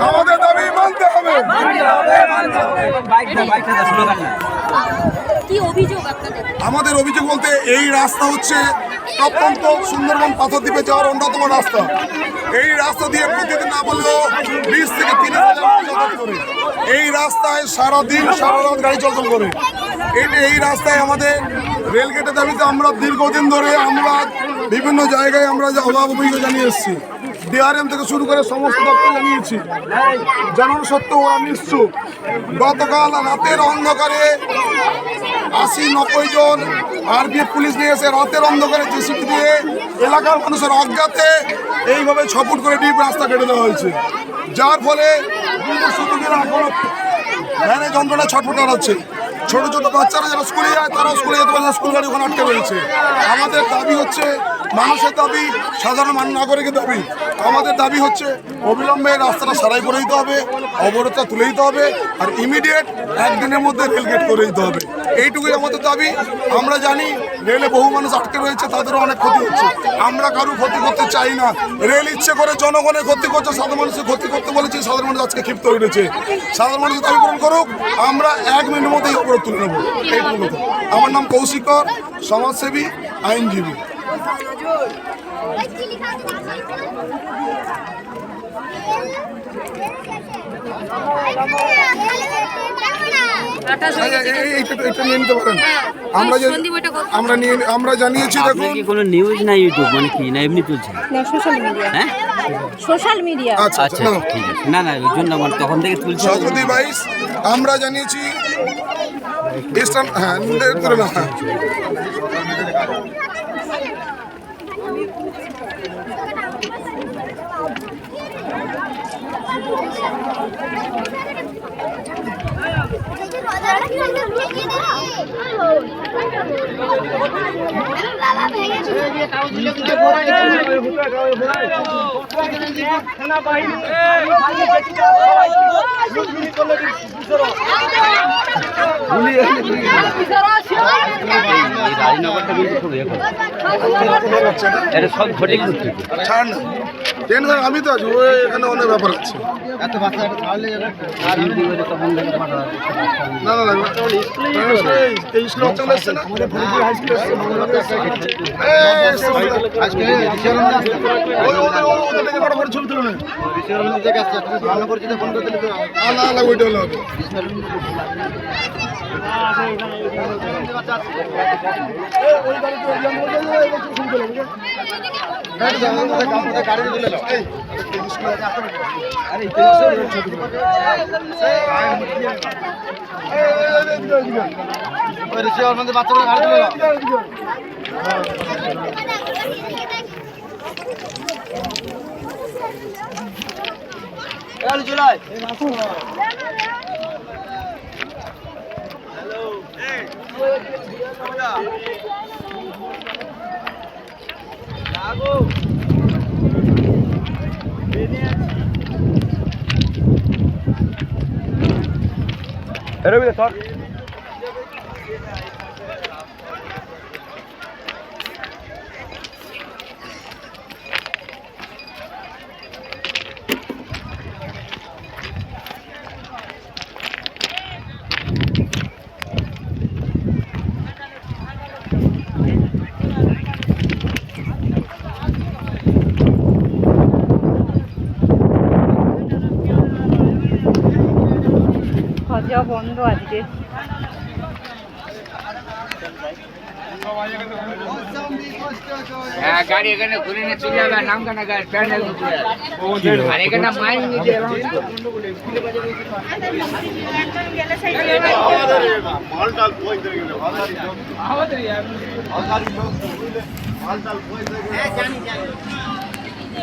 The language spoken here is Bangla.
আমাদের দাবি মানতে হবে। আমাদের অভিযোগ বলতে এই রাস্তা হচ্ছে প্রত্যন্ত সুন্দরবন পাথরদ্বীপে যাওয়ার অন্যতম রাস্তা। এই রাস্তা দিয়ে প্রতিদিন না বললেও 20 থেকে 30,000 চলাচল করে। এই রাস্তায় সারাদিন সারা রাত গাড়ি চলাচল করে। এই রাস্তায় আমাদের রেলগেটের দাবিতে আমরা দীর্ঘদিন ধরে আমরা বিভিন্ন জায়গায় আমরা অভাব অভিযোগ জানিয়ে এসেছি। ডিআরএম থেকে শুরু করে সমস্ত দপ্তর জানিয়েছি, জানানো সত্ত্বেও ওরা নিশ্চুপ। গতকাল রাতের অন্ধকারে 80-90 জন আরপিএফ পুলিশ নিয়ে এসে রাতের অন্ধকারে জেসিবি দিয়ে এলাকার মানুষের অজ্ঞাতে এইভাবে 6 ফুট করে ডিপ রাস্তা কেটে দেওয়া হয়েছে, যার ফলে এখনো ভ্যানে যন্ত্রণা ছটফট হচ্ছে। ছোট ছোট বাচ্চারা যারা স্কুলে যায় তারাও স্কুলে যেতে পারে না, স্কুল গাড়ি ওখানে আটকে রয়েছে। আমাদের দাবি হচ্ছে মানুষের দাবি, সাধারণ নাগরিকের দাবি। আমাদের দাবি হচ্ছে অবিলম্বে রাস্তাটা সারাই করে দিতে হবে, অবরোধটা তুলে দিতে হবে, আর ইমিডিয়েট একদিনের মধ্যে রেলগেট করে দিতে হবে। এইটুকুই আমাদের দাবি। আমরা জানি রেলে বহু মানুষ আটকে রয়েছে, তাদেরও অনেক ক্ষতি হচ্ছে। আমরা কারো ক্ষতি করতে চাই না। রেল ইচ্ছে করে জনগণের ক্ষতি করছে, সাধারণ মানুষের ক্ষতি করতে বলেছি। সাধারণ মানুষ আজকে ক্ষিপ্ত হয়ে উঠেছে। সাধারণ মানুষের দাবি পূরণ করুক, আমরা 1 মিনিটের মধ্যেই অবরোধ তুলে নেব। এইটুকু কথা। আমার নাম কৌশিক কর, সমাজসেবী, আইনজীবী। এটা নিয়ে নিতে পারেন। আমরা জানিয়েছি। দেখুন কোনো নিউজ না ইউটিউব মানে কি না এমনি তুলছে না সোশ্যাল মিডিয়া। হ্যাঁ সোশ্যাল মিডিয়া। আচ্ছা ঠিক আছে। না ওই জন্য আমার তখন থেকে তুলছে। 22 আমরা জানিয়েছি ইস্টার্ন। হ্যাঁ আমি তো আছি, এখানে অনেক ব্যাপার আছে। বাচ্চাগুলো গাড়ি তুলে খোঁজা বন্ধ আজকে। গাড়ি এখানে ঘুরে নিয়ে চলে যাবে, নাম কেন আর এখানে মাইন নিচে আমাদের